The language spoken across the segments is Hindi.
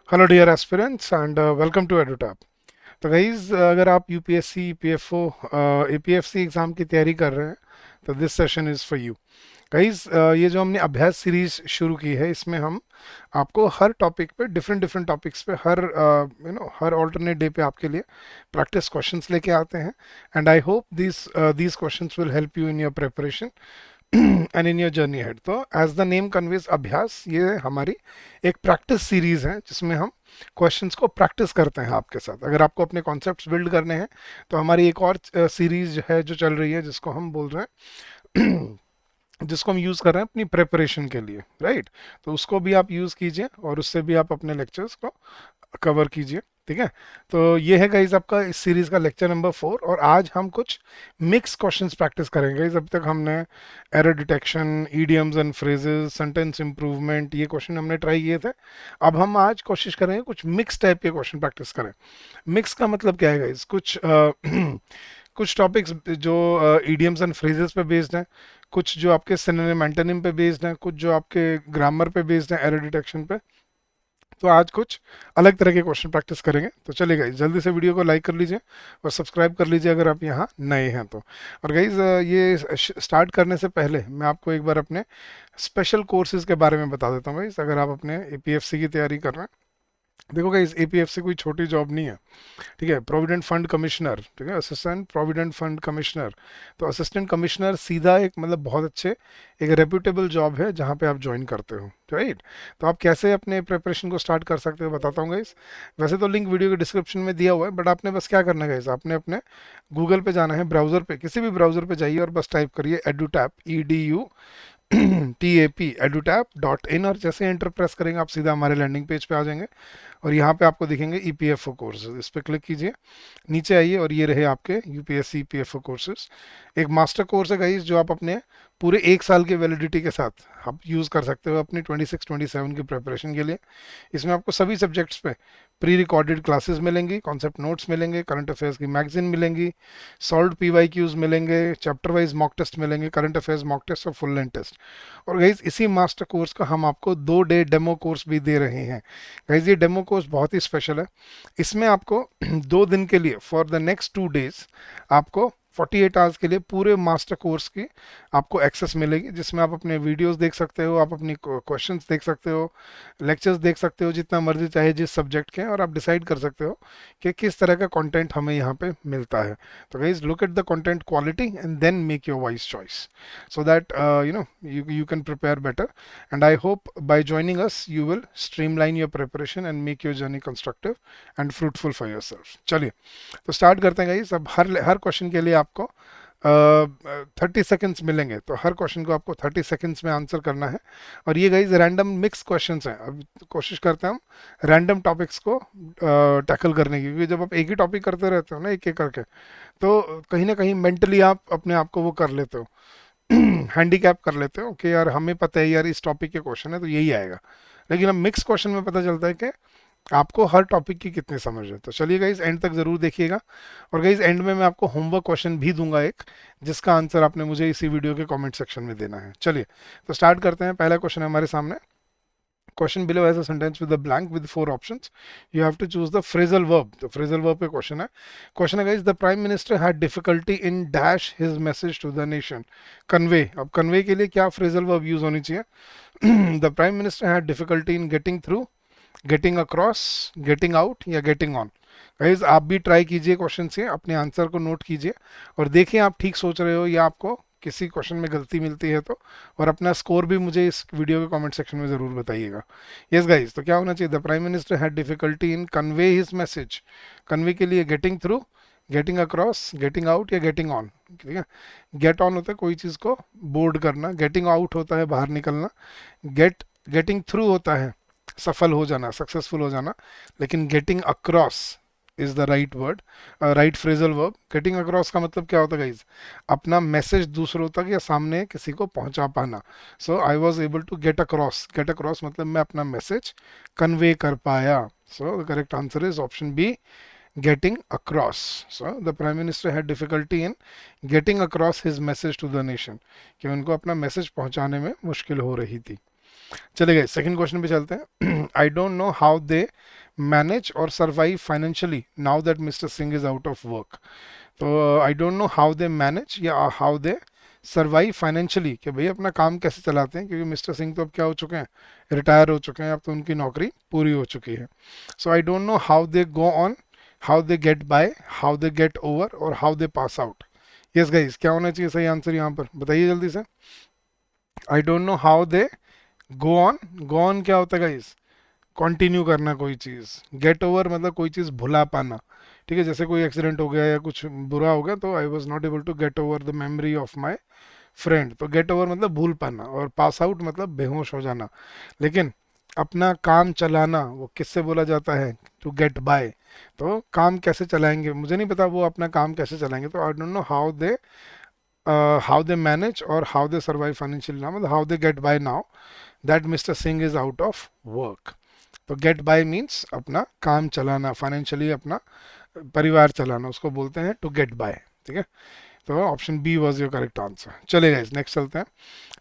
Hello dear aspirants and welcome to EduTap. तो गाइज अगर आप यूपीएससी पीएफओ एपीएफसी एग्ज़ाम की तैयारी कर रहे हैं तो this session is for you guys. ये जो हमने अभ्यास सीरीज शुरू की है इसमें हम आपको हर टॉपिक पे डिफरेंट डिफरेंट टॉपिक्स पे हर ऑल्टरनेट डे पे आपके लिए प्रैक्टिस क्वेश्चंस लेके आते हैं। And I hope these questions will help you in your preparation and in your journey head. तो एज द नेम कन्वेज अभ्यास, ये हमारी एक प्रैक्टिस सीरीज है जिसमें हम क्वेश्चंस को प्रैक्टिस करते हैं आपके साथ। अगर आपको अपने कॉन्सेप्ट्स बिल्ड करने हैं तो हमारी एक और सीरीज है जो चल रही है जिसको हम बोल रहे हैं जिसको हम यूज़ कर रहे हैं अपनी प्रिपरेशन के लिए, राइट। तो उसको भी आप यूज़ कीजिए और उससे भी आप अपने लेक्चर्स को कवर कीजिए, ठीक है। तो ये है गाइज आपका इस सीरीज का लेक्चर नंबर 4 और आज हम कुछ मिक्स क्वेश्चंस प्रैक्टिस करेंगे गाइज। अब तक हमने error detection, idioms and phrases, sentence improvement, ये क्वेश्चन हमने ट्राई किए थे। अब हम आज कोशिश करेंगे कुछ मिक्स टाइप के क्वेश्चन प्रैक्टिस करें। मिक्स का मतलब क्या है गाइज? कुछ टॉपिक्स जो ईडियम्स एंड फ्रेजेस पे बेस्ड हैं, कुछ जो आपके सिनोनिम एंटोनिम पे बेस्ड हैं, कुछ जो आपके ग्रामर पे बेस्ड हैं, एरर डिटेक्शन पे। तो आज कुछ अलग तरह के क्वेश्चन प्रैक्टिस करेंगे। तो चलिए गाइज जल्दी से वीडियो को लाइक कर लीजिए और सब्सक्राइब कर लीजिए अगर आप यहाँ नए हैं तो। और गाइज ये स्टार्ट करने से पहले मैं आपको एक बार अपने स्पेशल कोर्सेज के बारे में बता देता हूँ गाइज। अगर आप अपने एपीएफसी की तैयारी कर रहे हैं, देखो गाइज एपीएफसी कोई छोटी जॉब नहीं है, ठीक है। प्रोविडेंट फंड कमिश्नर, ठीक है, असिस्टेंट प्रोविडेंट फंड कमिश्नर। तो असिस्टेंट कमिश्नर सीधा एक मतलब बहुत अच्छे एक रेप्यूटेबल जॉब है जहाँ पे आप ज्वाइन करते हो, राइट। तो आप कैसे अपने प्रिपरेशन को स्टार्ट कर सकते हो बताता हूँ गाइस। वैसे तो लिंक वीडियो के डिस्क्रिप्शन में दिया हुआ है, बट आपने बस क्या करना है गाइस, आपने अपने गूगल पे जाना है, ब्राउजर पे, किसी भी ब्राउजर पे जाइए और बस टाइप करिए एडुटैप, EDU TAP edutap.in, और जैसे एंटर प्रेस करेंगे आप सीधा हमारे लैंडिंग पेज पे आ जाएंगे और यहाँ पे आपको दिखेंगे ईपीएफओ कोर्सेज। इस पर क्लिक कीजिए, नीचे आइए और ये रहे आपके यूपीएससी ईपीएफओ कोर्सेज। एक मास्टर कोर्स है गाइस जो आप अपने पूरे 1 साल की वैलिडिटी के साथ आप यूज़ कर सकते हो अपनी 26-27 की प्रिपरेशन के लिए। इसमें आपको सभी सब्जेक्ट्स पे प्री रिकॉर्डेड क्लासेस मिलेंगी, कॉन्सेप्ट नोट्स मिलेंगे, करंट अफेयर्स की मैगजीन मिलेंगी, सॉल्व PYQs मिलेंगे, चैप्टर वाइज मॉक टेस्ट मिलेंगे, करंट अफेयर्स मॉक टेस्ट और फुल लेंथ टेस्ट। और गाइज इसी मास्टर कोर्स का हम आपको 2 डे डेमो कोर्स भी दे रहे हैं। गाइज ये डेमो कोर्स बहुत ही स्पेशल है। इसमें आपको 2 दिन के लिए फॉर द नेक्स्ट 2 डेज आपको 48 आवर्स के लिए पूरे मास्टर कोर्स की आपको एक्सेस मिलेगी, जिसमें आप अपने वीडियोस देख सकते हो, आप अपनी क्वेश्चंस देख सकते हो, लेक्चर्स देख सकते हो जितना मर्जी चाहे जिस सब्जेक्ट के, और आप डिसाइड कर सकते हो कि किस तरह का कंटेंट हमें यहाँ पे मिलता है। तो guys look at the content quality and then make your wise choice so that you can prepare better. And I hope by joining us you will streamline your preparation and make your journey constructive and fruitful for yourself. चलिए तो स्टार्ट करते हैं गाइस। अब हर क्वेश्चन के लिए आपको 30 सेकेंड्स मिलेंगे, तो हर क्वेश्चन को आपको 30 सेकेंड्स में आंसर करना है। और ये गाइज रैंडम मिक्स क्वेश्चंस हैं। अब कोशिश करते हैं हम रैंडम टॉपिक्स को टैकल करने की, क्योंकि जब आप एक ही टॉपिक करते रहते हो ना एक एक करके, तो कहीं ना कहीं मेंटली आप अपने आप को वो कर लेते हो, हैंडीकैप कर लेते हो कि यार हमें पता है यार इस टॉपिक के क्वेश्चन है तो यही आएगा। लेकिन अब मिक्स क्वेश्चन में पता चलता है कि आपको हर टॉपिक की कितनी समझ है। तो चलिए गाइज एंड तक जरूर देखिएगा। और गाइज एंड में मैं आपको होमवर्क क्वेश्चन भी दूंगा एक, जिसका आंसर आपने मुझे इसी वीडियो के कमेंट सेक्शन में देना है। चलिए तो स्टार्ट करते हैं। पहला क्वेश्चन है हमारे सामने। Question below has a sentence with a blank with 4 options. You have to choose the phrasal verb. The phrasal verb पे question है। Question है guys, the prime minister had difficulty in dash his message to the nation. Convey, अब convey के लिए क्या phrasal verb use होनी चाहिए? The prime minister had difficulty in getting through, getting across, getting out या getting on. गाइज आप भी ट्राई कीजिए क्वेश्चन से, अपने आंसर को नोट कीजिए और देखिए आप ठीक सोच रहे हो या आपको किसी क्वेश्चन में गलती मिलती है तो, और अपना स्कोर भी मुझे इस वीडियो के कमेंट सेक्शन में ज़रूर बताइएगा। यस गाइज, तो क्या होना चाहिए? The prime minister had difficulty in convey his message. Convey के लिए getting through, getting across, getting out या गेटिंग ऑन, ठीक है। गेट ऑन होता है कोई चीज़ को बोर्ड करना, गेटिंग आउट होता है बाहर निकलना, गेटिंग थ्रू होता है सफल हो जाना, सक्सेसफुल हो जाना, लेकिन getting across is the right word, right phrasal verb. Getting across का मतलब क्या होता है गाइज? अपना मैसेज दूसरों तक या सामने किसी को पहुंचा पाना। So I was able to get across. Get across मतलब मैं अपना मैसेज कन्वे कर पाया। So the correct answer is option B, getting across. So the prime minister had difficulty in getting across his message to the nation, कि उनको अपना मैसेज पहुंचाने में मुश्किल हो रही थी। चले गए, सेकंड क्वेश्चन पे चलते हैं। I don't know how they manage और survive financially now that mister Singh is out of work. तो I don't know how they manage या हाउ दे सर्वाइव फाइनेंशियली, कि भाई अपना काम कैसे चलाते हैं, क्योंकि मिस्टर सिंह तो अब क्या हो चुके हैं, रिटायर हो चुके हैं, अब तो उनकी नौकरी पूरी हो चुकी है। So I don't know how they go on, how they get by, how they get over और how they pass out. Yes guys, क्या होना चाहिए सही आंसर यहाँ पर, बताइए जल्दी से। आई don't know how they go on, go on क्या होता है गाइस, कंटिन्यू करना कोई चीज़। गेट ओवर मतलब कोई चीज़ भुला पाना, ठीक है, जैसे कोई एक्सीडेंट हो गया या कुछ बुरा हो गया तो I was not able to get over the memory of my friend, तो गेट ओवर मतलब भूल पाना, और पास आउट मतलब बेहोश हो जाना। लेकिन अपना काम चलाना वो किससे बोला जाता है, टू गेट बाय। तो काम कैसे चलाएंगे, मुझे नहीं पता वो अपना काम कैसे चलाएंगे, तो I don't know how they manage और how they survive financial now, मतलब how they get by now that mister Singh is out of work. तो गेट बाय मीन्स अपना काम चलाना, फाइनेंशियली अपना परिवार चलाना, उसको बोलते हैं टू गेट बाय, ठीक है। तो option B was your correct answer. चलेगा, नेक्स्ट चलते हैं।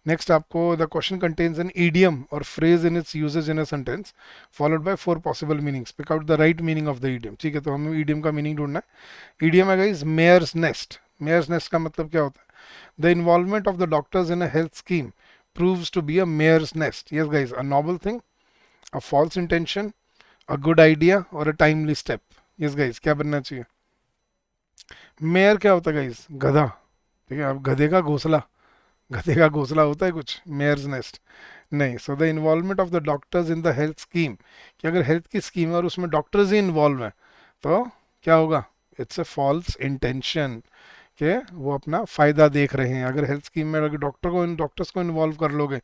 नेक्स्ट आपको, the question contains an idiom और phrase in its usages in a sentence followed by 4 possible meanings, pick out the right meaning of the idiom. ठीक है, तो हमें ईडियम का मीनिंग ढूंढना है। ईडियम है guys mare's nest. Mare's nest का मतलब क्या होता है, the involvement of the doctors in a health scheme proves to be a mare's nest. Yes guys, a noble thing, a false intention, a good idea or a timely step. Yes guys, क्या बनना चाहिए। मेयर क्या होता है गाइस, गधा, ठीक है। अब गधे का घोंसला, गधे का घोंसला होता है कुछ, मेयर्स नेस्ट नहीं। So the involvement of the doctors in the health scheme, कि अगर हेल्थ की स्कीम है और उसमें डॉक्टर्स ही इन्वॉल्व हैं तो क्या होगा, इट्स अ फॉल्स इंटेंशन, कि वो अपना फायदा देख रहे हैं। अगर हेल्थ स्कीम में अगर डॉक्टर्स को इन्वॉल्व कर लोगे,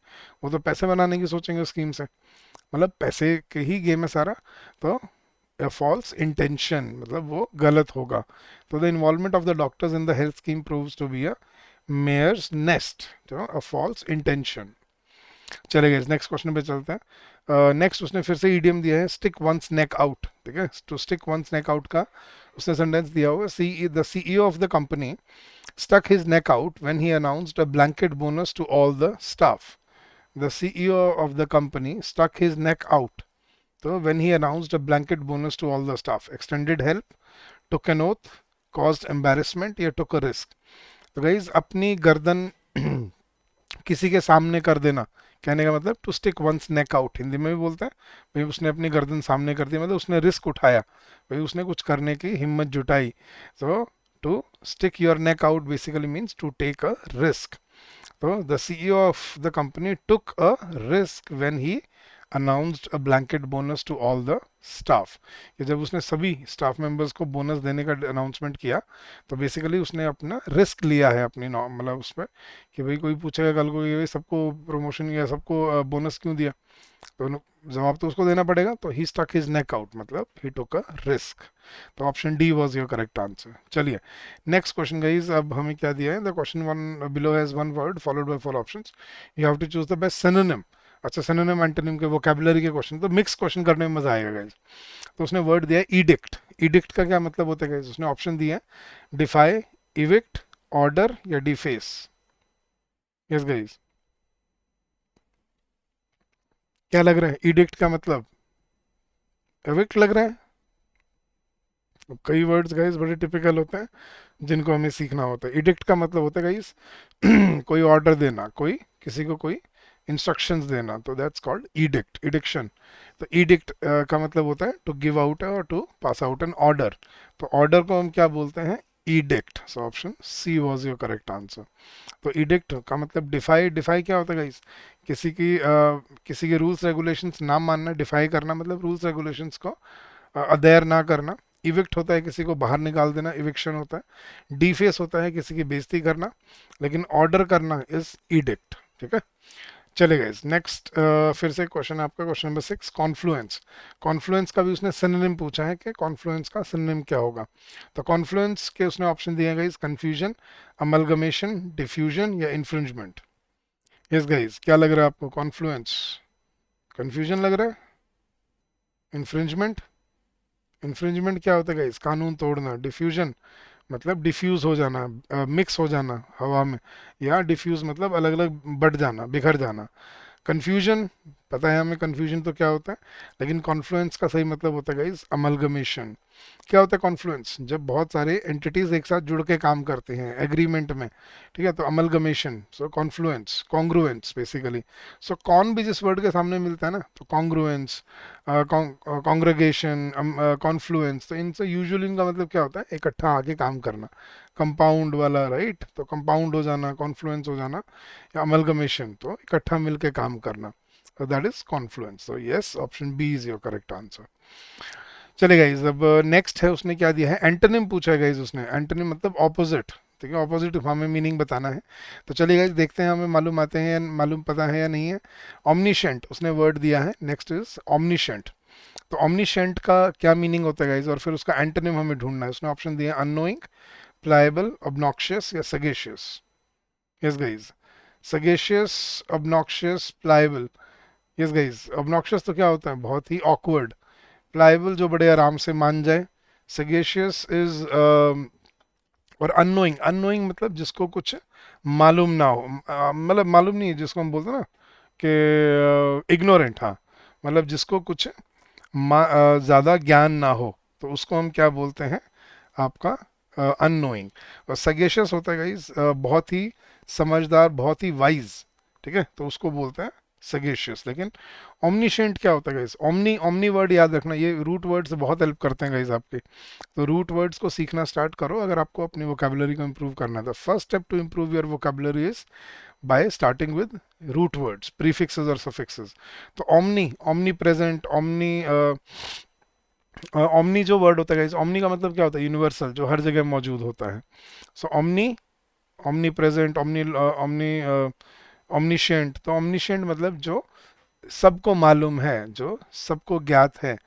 वो तो पैसे बनाने की सोचेंगे स्कीम से, मतलब पैसे के ही गेम है सारा। तो फॉल्स इंटेंशन मतलब वो गलत होगा। तो the involvement of the doctors in the health scheme proves to be a mare's nest, तो अ फॉल्स इंटेंशन। चलेगा, नेक्स्ट क्वेश्चन पे चलते हैं। नेक्स्ट उसने फिर से ईडियम दिया है, स्टिक वंस नेक आउट, ठीक है। To stick one's neck out का उसने सेंटेंस दिया हुआ, see the CEO of the company stuck his neck out when he announced a blanket bonus to all the staff. The CEO of the company stuck his neck out. So when he announced a blanket bonus to all the staff, extended help, took an oath, caused embarrassment या took a risk. तो गाइज अपनी गर्दन किसी के सामने कर देना, कहने का मतलब to stick one's neck out, Hindi में भी बोलते हैं भाई उसने अपनी गर्दन सामने कर दी, मतलब उसने रिस्क उठाया, भाई उसने कुछ करने की हिम्मत जुटाई। तो to stick your neck out basically means to take a risk. तो the CEO of the company took a risk when he announced a blanket bonus to all the staff, कि जब उसने सभी स्टाफ मेंबर्स को बोनस देने का अनाउंसमेंट किया तो बेसिकली उसने अपना रिस्क लिया है अपनी मतलब उस पर, कि भाई कोई पूछेगा कल को ये सबको प्रमोशन या सबको बोनस क्यों दिया, तो जवाब तो उसको देना पड़ेगा। तो he stuck his neck out मतलब ही टुक अ रिस्क। तो option D was your correct answer. चलिए नेक्स्ट क्वेश्चन गाइस, अब हमें क्या दिया है, the question one below has one word followed by four options, you have to choose the best synonym. अच्छा, सिनोनिम एंटोनिम के वोकैबुलरी के क्वेश्चन, तो मिक्स क्वेश्चन करने में मजा आएगा गाइस। तो उसने वर्ड दिया है इडिक्ट। इडिक्ट का क्या मतलब होता है गाइस, उसने ऑप्शन दिए हैं डिफाई, इविक्ट, ऑर्डर या डिफेस। यस गाइस, क्या लग रहा है इडिक्ट का मतलब, एविक्ट लग रहा है। अब कई वर्ड्स गाइस बड़े टिपिकल होते हैं जिनको हमें सीखना होता है। इडिक्ट का मतलब होता है गाइस कोई ऑर्डर देना, कोई किसी को कोई इंस्ट्रक्शंस देना, तो दैट्स कॉल्ड इडिक्ट, इडिक्शन। तो इडिक्ट का मतलब होता है टू गिव आउट और to pass out an order. तो ऑर्डर को हम क्या बोलते हैं, edict. So option C was your correct answer. तो इडिक्ट का मतलब डिफाई, डिफाई क्या होता है गाइस, किसी के रूल्स रेगुलेशंस ना मानना, डिफाई करना मतलब रूल्स रेगुलेशंस को अदेयर ना करना। इविक्ट होता है किसी को बाहर निकाल देना, इविक्शन होता है। डीफेस होता है किसी की बेइज्जती करना, लेकिन ऑर्डर करना इज इडिक्ट, ठीक है। चलेगा इस नेक्स्ट, फिर से क्वेश्चन है आपका, क्वेश्चन नंबर 6, कॉन्फ्लुएंस। कॉन्फ्लुएंस का भी उसने सिनोनिम पूछा है कि कॉन्फ्लुएंस का सिनोनिम क्या होगा। तो कॉन्फ्लुएंस के उसने ऑप्शन दिए गाइस, कंफ्यूजन, अमलगमेशन, डिफ्यूजन या इन्फ्रिंजमेंट। यस गाइस, क्या लग रहा है आपको, कॉन्फ्लुएंस, कंफ्यूजन लग रहा है, इन्फ्रिंजमेंट। इन्फ्रिंजमेंट क्या होता है गाइस, कानून तोड़ना। डिफ्यूजन मतलब डिफ्यूज हो जाना, मिक्स हो जाना हवा में, या डिफ्यूज मतलब अलग अलग बट जाना, बिखर जाना। कंफ्यूजन, पता है हमें कंफ्यूजन तो क्या होता है, लेकिन कॉन्फ्लुएंस का सही मतलब होता है गाइस अमलगमेशन। क्या होता है कॉन्फ्लुएंस? जब बहुत सारे एंटिटीज एक साथ जुड़ के काम करते हैं एग्रीमेंट में, ठीक है, तो अमलगमेशन। सो कॉन्फ्लुएंस, कॉन्ग्रुएंस बेसिकली। सो कॉन भी जिस वर्ड के सामने मिलता है ना, तो कॉन्ग्रुएंस, कॉन्ग्रेगेशन, कॉन्फ्लुएंस, तो इनसे यूजुअली इनका मतलब क्या होता है, इकट्ठा आके काम करना, कंपाउंड वाला, राइट। तो कंपाउंड हो जाना, कॉन्फ्लुएंस हो जाना, या अमलगमेशन तो इकट्ठा मिलके काम करना, so that is confluence. So yes, option B is your correct answer. चले गाइज, अब नेक्स्ट है, उसने क्या दिया है, एंटोनिम पूछा है गाइज उसने। एंटोनिम मतलब ऑपोजिट, ठीक है, ऑपोजिट हमें मीनिंग बताना है। तो चलिए गाइज देखते हैं हमें मालूम आते हैं या मालूम पता है या नहीं है। ऑमनिशेंट उसने वर्ड दिया है, नेक्स्ट इज ऑमनिशेंट। तो ऑमनिशेंट का क्या मीनिंग होता है गाइज, और फिर उसका एंटोनिम हमें ढूंढना है। उसने ऑप्शन दिया अननोइंग, प्लायबल, ऑब्नॉक्शियस या sagacious. Yes guys, sagacious, obnoxious, pliable. Yes guys, obnoxious तो क्या होता है, बहुत ही ऑकवर्ड। प्लायबल जो बड़े आराम से मान जाए। सगेशियस इज, और अननोइंग, अननोइंग मतलब जिसको कुछ मालूम ना हो, मतलब मालूम नहीं है, जिसको हम बोलते हैं ना कि इग्नोरेंट, हाँ, मतलब जिसको कुछ ज़्यादा ज्ञान ना हो, तो उसको हम क्या बोलते हैं, आपका अननोइंग। और सगेशियस होता है गाइस बहुत ही समझदार, बहुत ही वाइज, ठीक है, तो उसको बोलते हैं सगेशियस। लेकिन ओमनिशेंट क्या होता है गाइस, ओमनी, ओमनी वर्ड याद रखना, ये रूट वर्ड से बहुत हेल्प करते हैं गाइस आपके। तो रूट वर्ड्स को सीखना स्टार्ट करो अगर आपको अपनी वोकेबलरी को इम्प्रूव करना है। The first step to improve your vocabulary is by starting with root words, prefixes और सफिक्सेस। तो omni, omni present, omni, omni जो वर्ड होता है गाइस, ओमनी का मतलब क्या होता है, यूनिवर्सल, जो हर जगह मौजूद होता है। So omni, omni present, omni, omni, omniscient. तो ओमनिशेंट मतलब जो सबको मालूम है, जो सबको ज्ञात है,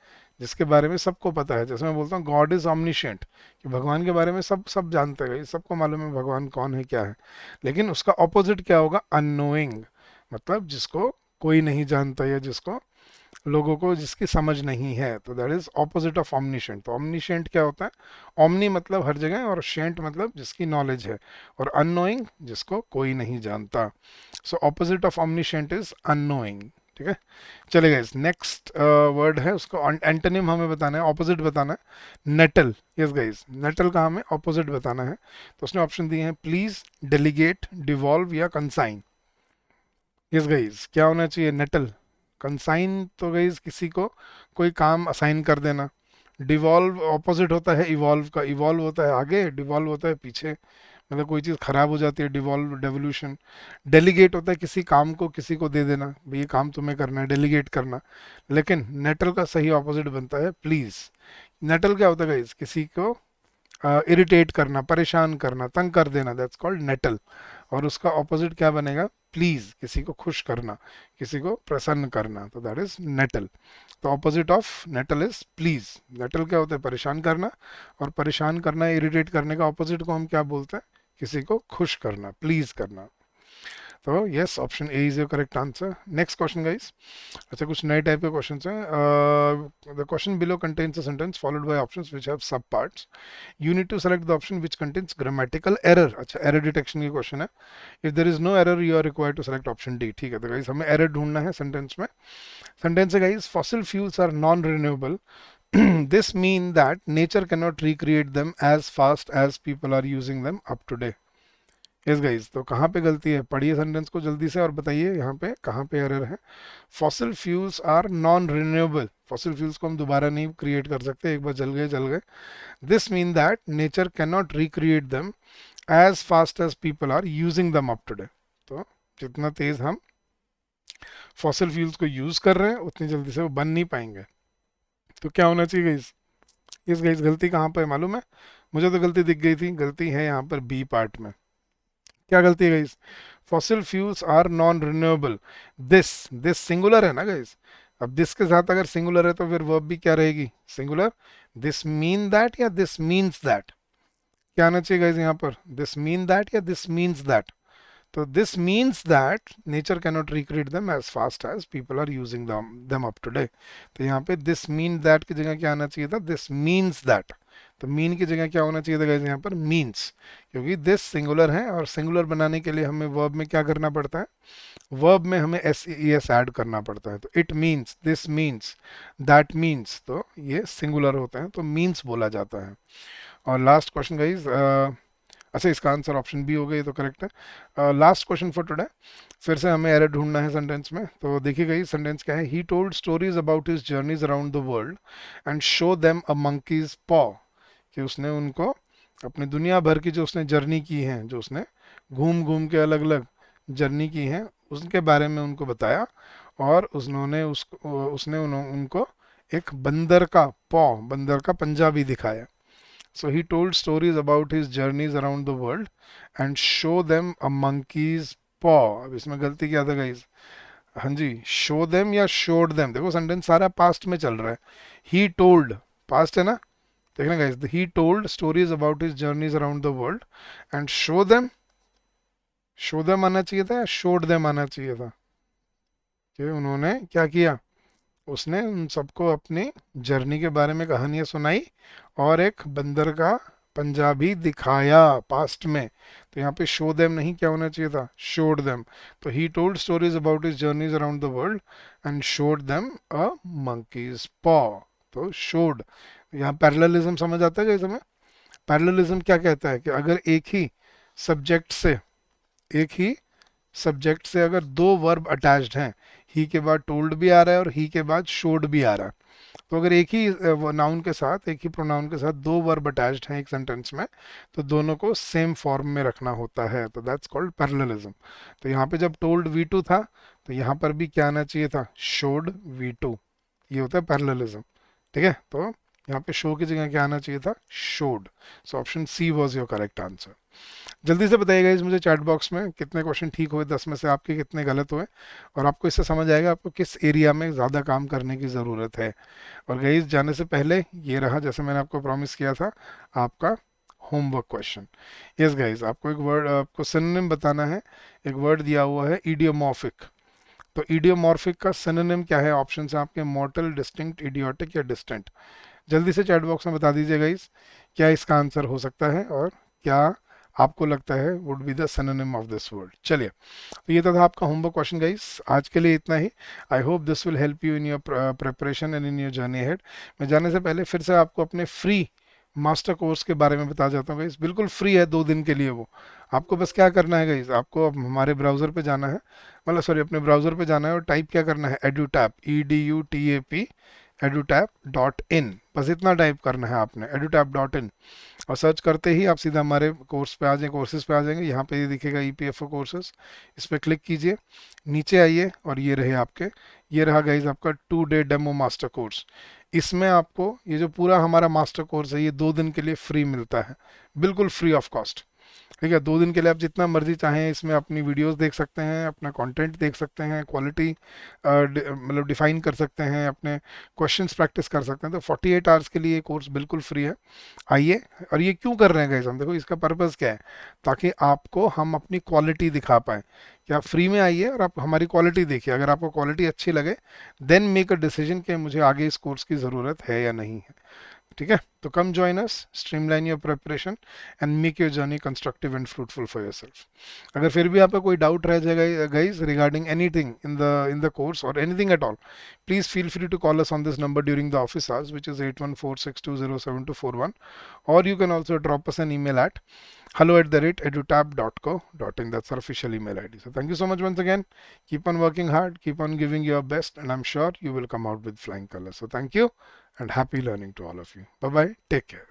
जिसके बारे में सबको पता है। जैसे मैं बोलता हूँ गॉड इज ऑमनिशेंट, कि भगवान के बारे में सब सब जानते हैं, सबको मालूम है भगवान कौन है, क्या है। लेकिन उसका ऑपोजिट क्या होगा, अननोइंग, मतलब जिसको कोई नहीं जानता, या जिसको लोगों को जिसकी समझ नहीं है, तो दैट इज ऑपोजिट ऑफ ऑमनिशेंट। तो ऑमनिशेंट क्या होता है, ऑमनी मतलब हर जगह, और शेंट मतलब जिसकी नॉलेज है, और अननोइंग जिसको कोई नहीं जानता। So opposite of omniscient is unknowing, ठीक है। चलेगा, इस नेक्स्ट वर्ड है, उसको एंटोनिम हमें बताना है, ऑपोजिट बताना है, नेटल। यस गाइस, नेटल का हमें ऑपोजिट बताना है। तो उसने ऑप्शन दिए हैं प्लीज, डेलीगेट, डिवॉल्व या कंसाइन। यस गाइस, क्या होना चाहिए, नेटल। कंसाइन तो गाइस किसी को कोई काम असाइन कर देना। डिवॉल्व ऑपोजिट होता है इवॉल्व का, इवॉल्व होता है आगे, डिवॉल्व होता है पीछे, मतलब कोई चीज़ खराब हो जाती है, डिवॉल्व, डेवोल्यूशन। डेलीगेट होता है किसी काम को किसी को दे देना, भाई ये काम तुम्हें करना है, डेलीगेट करना। लेकिन नेटल का सही ऑपोजिट बनता है प्लीज। नेटल क्या होता है गाइस, किसी को इरिटेट करना, परेशान करना, तंग कर देना, दैट्स कॉल्ड नेटल। और उसका ऑपोजिट क्या बनेगा, प्लीज, किसी को खुश करना, किसी को प्रसन्न करना, तो दैट इज नेटल। तो opposite of nettle is please. Nettle क्या होता है, परेशान करना, और परेशान करना, इरिटेट करने का ऑपोजिट को हम क्या बोलते हैं, किसी को खुश करना, प्लीज करना। तो yes, option A is your correct answer. Next question guys. अच्छा, कुछ नए टाइप के क्वेश्चन हैं। The question below contains a sentence followed by options which have sub parts. You need to select the option which contains grammatical error. अच्छा, एरर डिटेक्शन की क्वेश्चन है। If there is no error you are required to select option D. ठीक है, तो गाइस हमें एरर ढूंढना है सेंटेंस में। सेंटेंस है guys, fossil fuels are non renewable. This mean that nature cannot recreate them as fast as people are using them up to date. Yes guys, तो कहाँ पे गलती है, पढ़िए सेंटेंस को जल्दी से और बताइए यहाँ पे कहाँ पे एरर है। Fossil fuels are non renewable, fossil fuels को हम दोबारा नहीं क्रिएट कर सकते, एक बार जल गए जल गए। This mean that nature can not recreate them as fast as people are using them up today. तो जितना तेज हम फॉसिल फ्यूल्स को यूज कर रहे हैं, उतनी जल्दी से वो बन नहीं पाएंगे। तो क्या होना चाहिए गाइज, इस गाइज गलती कहाँ पर है मालूम है, मुझे तो गलती दिख गई थी, गलती है यहाँ पर बी पार्ट में। क्या गलती है guys, fossil fuels are non renewable. This, this singular है ना गाइस, अब दिस के साथ अगर सिंगुलर है तो फिर वर्ब भी क्या रहेगी, सिंगुलर। दिस मीन दैट या दिस मीन्स दैट, क्या आना चाहिए गाइस यहाँ पर, दिस मीन दैट या दिस मीन्स दैट। तो this means that nature cannot recreate them as fast as people are using them up today. तो यहाँ पे दिस मीन दैट की जगह क्या आना चाहिए था, दिस मीन्स दैट। तो मीन की जगह क्या होना चाहिए था गाइस यहाँ पर, मीन्स, क्योंकि दिस सिंगुलर है और सिंगुलर बनाने के लिए हमें वर्ब में क्या करना पड़ता है, वर्ब में हमें एस ई एस ऐड करना पड़ता है। तो it means, this means, that means, तो ये सिंगुलर होते हैं तो मीन्स बोला जाता है। और लास्ट क्वेश्चन गाइज, अच्छा इसका आंसर ऑप्शन बी हो गया, ये तो करेक्ट है। लास्ट क्वेश्चन फॉर टुडे, फिर से हमें एरर ढूंढना है सेंटेंस में। तो देखिए गाइस सेंटेंस क्या है, he told stories about his journeys around the world and show them a monkeys पॉ, कि उसने उनको अपनी दुनिया भर की जो उसने जर्नी की है, जो उसने घूम घूम के अलग अलग जर्नी की है, उसके बारे में उनको बताया, और उसने उनको एक बंदर का पॉ, बंदर का पंजा भी दिखाया। So he told stories about his journeys around the world and show them a monkey's paw। अब इसमें गलती क्या था गाइस, हाँ जी, शो देम या शोड देम, देखो सेंटेंस सारा पास्ट में चल रहा है। ही टोल्ड, पास्ट है ना, देखना guys, he told stories about his journeys around the world and show them आना चाहिए था या शोड देम आना चाहिए था, कि उन्होंने क्या किया, उसने उन सबको अपनी जर्नी के बारे में कहानियां सुनाई और एक बंदर का पंजाबी दिखाया पास्ट में। तो यहाँ पे शो देम नहीं, क्या होना चाहिए था, शोड देम। तो he told stories about his journeys around the world and showed them a monkeys पॉ। तो शोड, यहाँ पैरेललिज्म समझ आता है जैसे में, पैरेललिज्म क्या कहता है कि अगर सब्जेक्ट से एक ही सब्जेक्ट से अगर दो वर्ब अटैच्ड हैं, ही के बाद टोल्ड भी आ रहा है और ही के बाद शोड भी आ रहा है, तो अगर एक ही नाउन के साथ, एक ही प्रोनाउन के साथ दो वर्ब अटैच्ड हैं एक सेंटेंस में, तो दोनों को सेम फॉर्म में रखना होता है, तो दैट्स कॉल्ड पैरेललिज्म। तो यहाँ पे जब टोल्ड V2 था, तो यहाँ पर भी क्या आना चाहिए था, शोड V2। ये होता है पैरेललिज्म, ठीक है। तो यहाँ पे शो की जगह क्या आना चाहिए था, should. So option C was your correct answer. जल्दी से बताइएगा इस मुझे चैट बॉक्स में कितने क्वेश्चन ठीक हुए, 10 में से आपके कितने गलत हुए, और आपको इससे समझ आएगा आपको किस एरिया में ज़्यादा काम करने की ज़रूरत है। और गाइस जाने से पहले ये रहा, जैसे मैंने आपको प्रॉमिस किया था, आपका होमवर्क क्वेश्चन। यस गाइस, आपको एक वर्ड, आपको सिनोनिम बताना है। एक वर्ड दिया हुआ है इडियोमॉर्फिक। तो इडियोमॉर्फिक का सिनोनिम क्या है, ऑप्शन है आपके, मॉर्टल, डिस्टिंक्ट, इडियोटिक या डिस्टेंट। जल्दी से चैट बॉक्स में बता दीजिए गाइस, क्या इसका आंसर हो सकता है और क्या आपको लगता है would be the synonym of this word. चलिए, तो ये तो था आपका होमवर्क क्वेश्चन गाइस, आज के लिए इतना ही। I hope this will help you in your preparation and in your journey ahead. मैं जाने से पहले फिर से आपको अपने फ्री मास्टर कोर्स के बारे में बता जाता हूँ गाइस, बिल्कुल फ्री है 2 दिन के लिए वो। आपको बस क्या करना है गाइस, आपको अब हमारे ब्राउज़र पे जाना है, मतलब सॉरी अपने ब्राउज़र पे जाना है और टाइप क्या करना है, edutap, EDUTAP, edutap.in, बस इतना टाइप करना है आपने, edutap.in। और सर्च करते ही आप सीधा हमारे कोर्स पे आ जाएंगे, कोर्सेज पे आ जाएंगे। यहाँ पे ये दिखेगा EPFO कोर्सेज, इस पर क्लिक कीजिए, नीचे आइए और ये रहे आपके, ये रहा गाइज आपका 2 डे डेमो मास्टर कोर्स। इसमें आपको ये जो पूरा हमारा मास्टर कोर्स है, ये 2 दिन के लिए फ्री मिलता है, बिल्कुल फ्री ऑफ कॉस्ट। ठीक है, 2 दिन के लिए आप जितना मर्जी चाहें इसमें अपनी वीडियोस देख सकते हैं, अपना कंटेंट देख सकते हैं, क्वालिटी मतलब डिफाइन कर सकते हैं, अपने क्वेश्चंस प्रैक्टिस कर सकते हैं। तो 48 आवर्स के लिए ये कोर्स बिल्कुल फ्री है, आइए। और ये क्यों कर रहे हैं गाइस हम, देखो इसका पर्पज़ क्या है, ताकि आपको हम अपनी क्वालिटी दिखा पाएँ, कि आप फ्री में आइए और आप हमारी क्वालिटी देखिए। अगर आपको क्वालिटी अच्छी लगे, देन मेक अ डिसीजन कि मुझे आगे इस कोर्स की ज़रूरत है या नहीं है। ठीक है, तो come join us, streamline your preparation and make your journey constructive and fruitful for yourself. अगर फिर भी आपका कोई डाउट रह जाएगा guys regarding anything in the course और anything at all, please feel free to call us on this number during the office hours, which is 8146207241, or you can also drop us an email at hello@edutap.co.in. That's our official email ID. So thank you so much once again. Keep on working hard, keep on giving your best, and I'm sure you will come out with flying colors. So thank you and happy learning to all of you. Bye bye. Take care.